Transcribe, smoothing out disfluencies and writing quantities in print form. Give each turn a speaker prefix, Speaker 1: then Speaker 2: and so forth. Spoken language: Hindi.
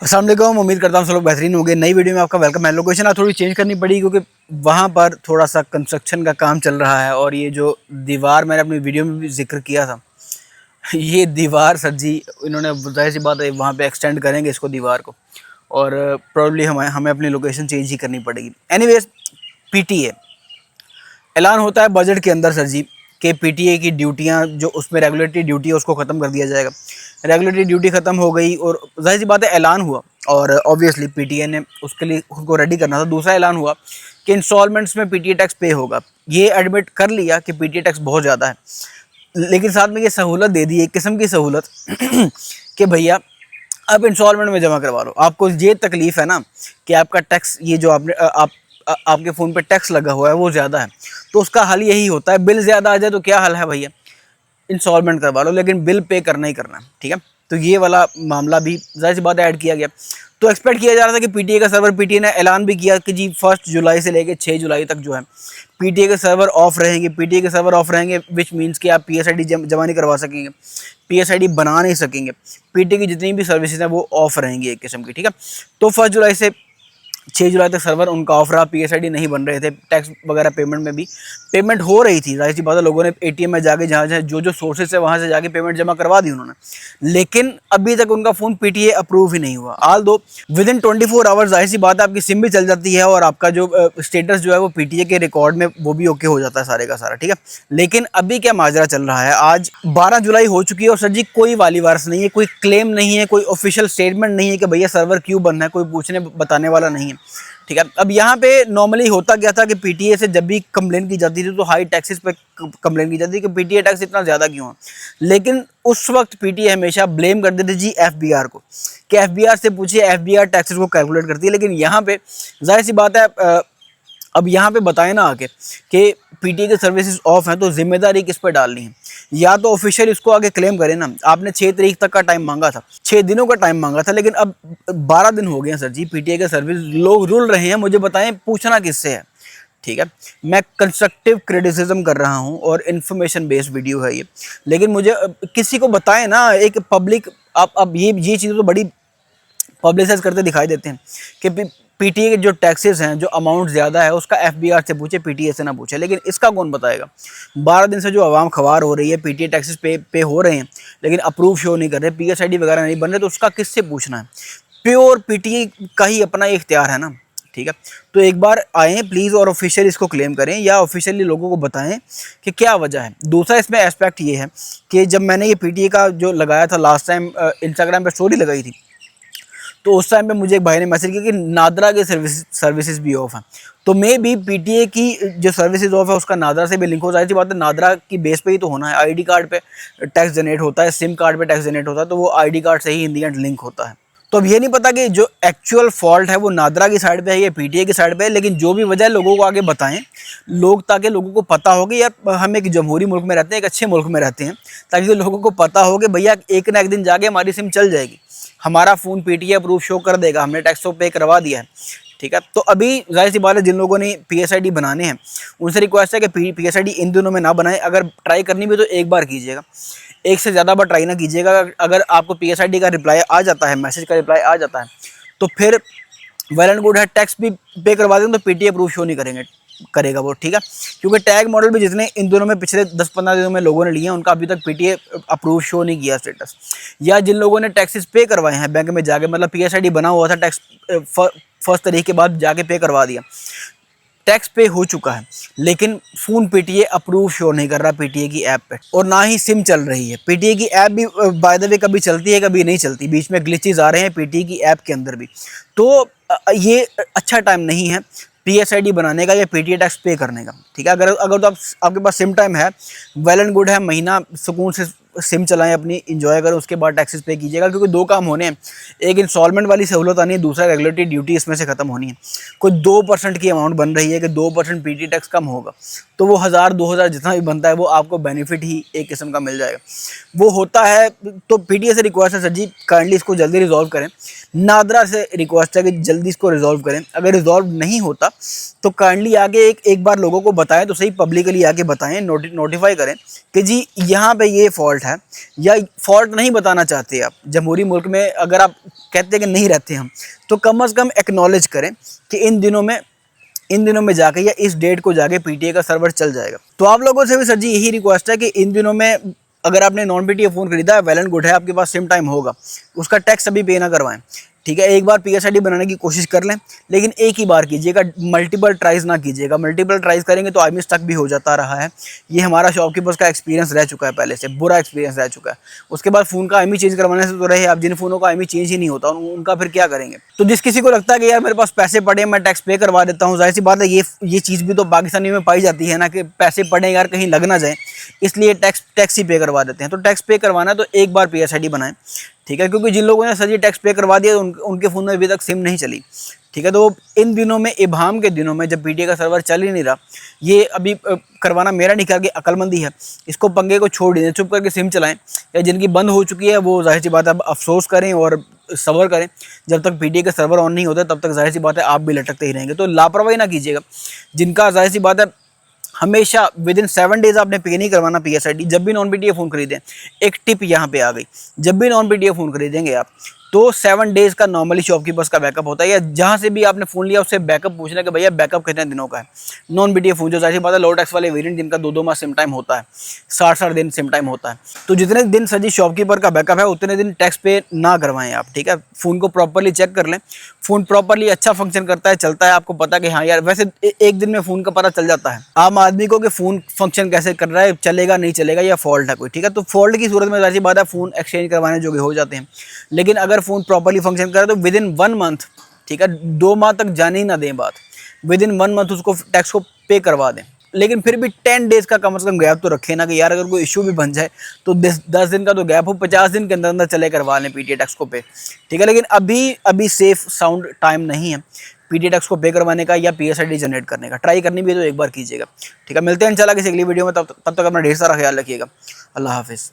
Speaker 1: अस्सलाम वालेकुम, उम्मीद करता हूँ सब लोग बेहतरीन होंगे। नई वीडियो में आपका वेलकम है। लोकेशन आज थोड़ी चेंज करनी पड़ी क्योंकि वहाँ पर थोड़ा सा कंस्ट्रक्शन का काम चल रहा है और ये जो दीवार मैंने अपनी वीडियो में भी जिक्र किया था, ये दीवार सर जी इन्होंने जाहिर सी बात है वहाँ पे एक्सटेंड करेंगे इसको दीवार को, और प्रॉब्ली हमें हमें अपनी लोकेशन चेंज ही करनी पड़ेगी। एनीवेज, पीटीए ऐलान होता है बजट के अंदर सर जी कि पीटीए की ड्यूटियां जो उसमें रेगुलेटरी ड्यूटी है उसको ख़त्म कर दिया जाएगा। रेगुलेटरी ड्यूटी ख़त्म हो गई और जाहिर सी बात है ऐलान हुआ, और ऑब्वियसली पीटीए ने उसके लिए खुद को रेडी करना था। दूसरा ऐलान हुआ कि इंस्टॉलमेंट्स में पीटीए टैक्स पे होगा। ये एडमिट कर लिया कि पीटीए टैक्स बहुत ज़्यादा है, लेकिन साथ में ये सहूलत दे दी, एक किस्म की सहूलत कि भैया आप इंस्टॉलमेंट में जमा करवा लो। आपको ये तकलीफ़ है ना कि आपका टैक्स, ये जो आपके फ़ोन पे टैक्स लगा हुआ है वो ज़्यादा है, तो उसका हल यही होता है, बिल ज़्यादा आ जाए तो क्या हल है भैया, इंस्टॉलमेंट करवा लो, लेकिन बिल पे करना ही करना है। ठीक है, तो ये वाला मामला भी जाहिर सी बात ऐड किया गया। तो एक्सपेक्ट किया जा रहा था कि पीटीए का सर्वर, पीटीए ने ऐलान भी किया कि जी 1 जुलाई से लेकर 6 जुलाई तक जो है पीटीए के सर्वर ऑफ रहेंगे। पीटीए के सर्वर ऑफ रहेंगे विच मीन्स कि आप पीएसआईडी जमा नहीं करवा सकेंगे, पीएसआईडी बना नहीं सकेंगे। पीटीए की जितनी भी सर्विसेज हैं वो ऑफ रहेंगी एक किस्म की। ठीक है, तो 1 जुलाई से 6 जुलाई तक सर्वर उनका ऑफ रहा। पीएसआईडी नहीं बन रहे थे, टैक्स वगैरह पेमेंट में भी पेमेंट हो रही थी। जाहिर सी बात है लोगों ने एटीएम में जाके जहाँ जहाँ जो सोर्सेज है वहाँ से जाके पेमेंट जमा करवा दी उन्होंने, लेकिन अभी तक उनका फ़ोन पीटीए अप्रूव ही नहीं हुआ। आल दो विद इन 24 आवर्स जाहिर सी बात है आपकी सिम भी चल जाती है और आपका जो स्टेटस जो है वो पीटीए के रिकॉर्ड में वो भी ओके हो जाता है सारे का सारा। ठीक है, लेकिन अभी क्या माजरा चल रहा है, आज 12 जुलाई हो चुकी है और सर जी कोई वाली वारस नहीं है, कोई क्लेम नहीं है, कोई ऑफिशियल स्टेटमेंट नहीं है कि भैया सर्वर क्यों बंद है, कोई पूछने बताने वाला नहीं है। ठीक है, अब यहाँ पे नॉर्मली होता क्या था कि पीटीए से जब भी कंप्लेन की जाती थी तो हाई टैक्सेस पे कंप्लेन की जाती थी कि पीटीए टैक्स इतना ज़्यादा क्यों है, लेकिन उस वक्त पीटीए हमेशा ब्लेम कर देते जी एफबीआर को, कि एफबीआर से पूछिए, एफबीआर टैक्सेस को कैलकुलेट करती है। लेकिन यहाँ पे जाहिर सी बात है अब यहाँ पे बताएं ना आके कि पीटीए के सर्विसेज ऑफ हैं तो जिम्मेदारी किस पर डालनी है, या तो ऑफिशियल इसको आगे क्लेम करें ना। आपने 6 तारीख तक का टाइम मांगा था, 6 दिनों का टाइम मांगा था, लेकिन अब 12 दिन हो गए हैं सर जी पीटीए के सर्विस लोग रुल रहे हैं। मुझे बताएं पूछना किससे है। ठीक है, मैं कंस्ट्रक्टिव क्रिटिसिज्म कर रहा हूं और इन्फॉर्मेशन बेस्ड वीडियो है ये, लेकिन मुझे किसी को बताएं ना, एक पब्लिक अब ये चीज़ें तो बड़ी पब्लिसाइज करते दिखाई देते हैं कि पीटीए के जो टैक्सेस हैं, जो अमाउंट ज़्यादा है उसका एफबीआर से पूछे, पीटीए से ना पूछे, लेकिन इसका कौन बताएगा। 12 दिन से जो आवाम खवार हो रही है, पीटीए टैक्सेस पे हो रहे हैं लेकिन अप्रूव शो नहीं कर रहे, पीएसआईडी वगैरह नहीं बन रहे, तो उसका किससे पूछना है। प्योर पीटीए का ही अपना इख्तियार है ना। ठीक है, तो एक बार आएँ प्लीज़ और ऑफिशियल इसको क्लेम करें या ऑफिशियली लोगों को बताएं कि क्या वजह है। दूसरा इसमें एस्पेक्ट ये है कि जब मैंने ये पीटीए का जो लगाया था लास्ट टाइम, इंस्टाग्राम पर स्टोरी लगाई थी, तो उस टाइम पे मुझे एक भाई ने मैसेज किया कि नादरा के सर्विसेज भी ऑफ हैं, तो मे बी पीटीए की जो सर्विसेज ऑफ है उसका नादरा से भी लिंक हो। जाहिर सी बात है नादरा की बेस पे ही तो होना है, आईडी कार्ड पे टैक्स जनरेट होता है, सिम कार्ड पे टैक्स जनरेट होता है, तो वो आईडी कार्ड से ही इन दी एंड लिंक होता है। तो अब ये नहीं पता कि जो एक्चुअल फॉल्ट है वो नादरा की साइड पे है या पीटीए की साइड पे है, लेकिन जो भी वजह है लोगों को आगे बताएं लोग, ताकि लोगों को पता हो कि यार हम एक जमहूरी मुल्क में रहते हैं, एक अच्छे मुल्क में रहते हैं, ताकि लोगों को पता हो कि भैया एक ना एक दिन जाके हमारी सिम चल जाएगी, हमारा फ़ोन पीटीए अप्रूव शो कर देगा, हमने टैक्स तो पे करवा दिया है। ठीक है, तो अभी जाहिर सी बात है जिन लोगों ने पीएसआईडी बनाने हैं उनसे रिक्वेस्ट है कि पीएसआईडी इन दिनों में ना बनाएं। अगर ट्राई करनी भी तो एक बार कीजिएगा, एक से ज़्यादा बार ट्राई ना कीजिएगा। अगर आपको पीएसआईडी का रिप्लाई आ जाता है, मैसेज का रिप्लाई आ जाता है, तो फिर वेल एंड गुड है, टैक्स भी पे करवा दें तो पीटीए अप्रूव शो नहीं करेगा वो। ठीक है, क्योंकि टैग मॉडल भी जितने इन दिनों में पिछले 10-15 दिनों में लोगों ने लिए हैं उनका अभी तक पीटीए अप्रूव शो नहीं किया स्टेटस। या जिन लोगों ने टैक्सेस पे करवाए हैं बैंक में जाके, मतलब पीएसआईडी बना हुआ था, टैक्स 1 तारीख के बाद जाके पे करवा दिया, टैक्स पे हो चुका है, लेकिन फ़ोन पीटीए अप्रूव शो नहीं कर रहा पीटीए की ऐप पे, और ना ही सिम चल रही है। पीटीए की ऐप भी बाय द वे कभी चलती है कभी नहीं चलती, बीच में ग्लिचेस आ रहे हैं पीटीए की ऐप के अंदर भी। तो ये अच्छा टाइम नहीं है पीएसआईडी बनाने का या पीटीए टैक्स पे करने का। ठीक है, अगर तो आपके पास सिम टाइम है, वेल एंड गुड है, महीना सुकून से सिम चलाएं, अपनी इंजॉय करें, उसके बाद टैक्सेस पे कीजिएगा, क्योंकि 2 काम होने हैं, एक इंस्टॉलमेंट वाली सहूलत आनी है, दूसरा रेगुलेटरी ड्यूटी इसमें से ख़त्म होनी है। कोई 2% की अमाउंट बन रही है कि 2% पीटीए टैक्स कम होगा, तो वो 1000-2000 जितना भी बनता है वो आपको बेनिफिट ही एक किस्म का मिल जाएगा, वो होता है। तो पीटीए से रिक्वेस्ट है सर जी काइंडली इसको जल्दी रिजॉल्व करें। नादरा से रिक्वेस्ट है कि जल्दी इसको रिजॉल्व करें। अगर रिजॉल्व नहीं होता तो काइंडली आगे एक बार लोगों को बताएं, तो सही पब्लिकली आके बताएं, नोटिफाई करें कि जी यहाँ पे ये फॉल्ट है या फॉल्ट नहीं बताना चाहते आप जमहूरी मुल्क में, अगर आप कहते हैं कि नहीं रहते हम, तो कम से कम एक्नॉलेज करें कि इन दिनों में जाके या इस डेट को जाके पीटीए का सर्वर चल जाएगा। तो आप लोगों से भी सर जी यही रिक्वेस्ट है कि इन दिनों में अगर आपने नॉन पीटीए फ़ोन खरीदा है, वेल एंड गुड है, आपके पास सिम टाइम होगा, उसका टैक्स अभी पे ना करवाएं, ठीक है। एक बार पीएसआईडी बनाने की कोशिश कर लें, लेकिन एक ही बार कीजिएगा, मल्टीपल ट्राइज ना कीजिएगा। मल्टीपल ट्राइज करेंगे तो आदमी स्टक भी हो जाता रहा है। ये हमारा शॉपकीपर्स का एक्सपीरियंस रह चुका है, पहले से बुरा एक्सपीरियंस रह चुका है। उसके बाद फ़ोन का IMEI चेंज करवाने से तो रहे आप, जिन फ़ोनों का IMEI चेंज ही नहीं होता उनका फिर क्या करेंगे। तो जिस किसी को लगता है कि यार मेरे पास पैसे पड़े, मैं टैक्स पे करवा देता हूँ, जाहिर सी बात है ये चीज़ भी तो पाकिस्तानी में पाई जाती है ना, कि पैसे पड़े यार कहीं लग ना जाए, इसलिए टैक्स ही पे करवा देते हैं। तो टैक्स पे करवाना है तो एक बार पीएसआईडी बनाएं, ठीक है, क्योंकि जिन लोगों ने सर जी टैक्स पे करवा दिया तो उनके फ़ोन में अभी तक सिम नहीं चली, ठीक है। तो इन दिनों में, इबाम के दिनों में, जब पीटीए का सर्वर चल ही नहीं रहा, ये अभी करवाना मेरा नहीं ख्याल कि अक्लमंदी है। इसको पंगे को छोड़ दें, चुप करके सिम चलाएं, या जिनकी बंद हो चुकी है वो जाहिर सी बात है अब अफसोस करें और सब्र करें। जब तक पीटीए का सर्वर ऑन नहीं होता तब तक जाहिर सी बात है आप भी लटकते ही रहेंगे। तो लापरवाही ना कीजिएगा। जिनका जाहिर सी बात है हमेशा विदिन 7 डेज आपने पे नहीं करवाना पीएसआईडी। जब भी नॉन पीटीए फ़ोन खरीदें, एक टिप यहाँ पे आ गई, जब भी नॉन पीटीए फ़ोन खरीदेंगे आप तो 7 डेज का नॉर्मली शॉपकीपर्स का बैकअप होता है, या जहाँ से भी आपने फ़ोन लिया उससे बैकअप पूछना कि भैया बैकअप कितने दिनों का है। नॉन पीटीए फ़ोन जो जाहिर बात है लो टैक्स वाले वेरिएंट जिनका 2-2 माह सिम टाइम होता है, 60 दिन सिम टाइम होता है। तो जितने दिन सर जी शॉपकीपर का बैकअप है उतने दिन टैक्स पे ना करवाएं आप, ठीक है। फ़ोन को प्रॉपरली चेक कर लें, फ़ोन प्रॉपरली अच्छा फंक्शन करता है, चलता है, आपको पता कि हाँ यार, वैसे एक दिन में फ़ोन का पता चल जाता है आम आदमी को कि फ़ोन फंक्शन कैसे कर रहा है, चलेगा नहीं चलेगा या फॉल्ट है कोई, ठीक है। तो फॉल्ट की सूरत में जाहिर बात है फ़ोन एक्सचेंज करवाने जोगे हो जाते हैं। लेकिन अगर फ़ोन प्रॉपरली फंक्शन करे तो विदिन 1 मंथ, ठीक है, 2 माह तक जाने ही ना दें बात, विदिन 1 मंथ उसको टैक्स को पे करवा दें। लेकिन फिर भी 10 डेज का कम से कम गैप तो रखें ना, कि यार अगर कोई इशू भी बन जाए तो 10 दिन का तो गैप हो, 50 दिन के अंदर अंदर चले करवा लें पीटीए टैक्स को पे, ठीक है। लेकिन अभी सेफ साउंड टाइम नहीं है पीटीए टैक्स को पे करवाने का या पीएसआईडी जनरेट करने का। ट्राई करनी भी है तो एक बार कीजिएगा, ठीक है। मिलते हैं इंशाल्लाह किसी अगली वीडियो में, तब तक अपना ढेर सारा ख्याल रखिएगा। अल्लाह हाफिज़।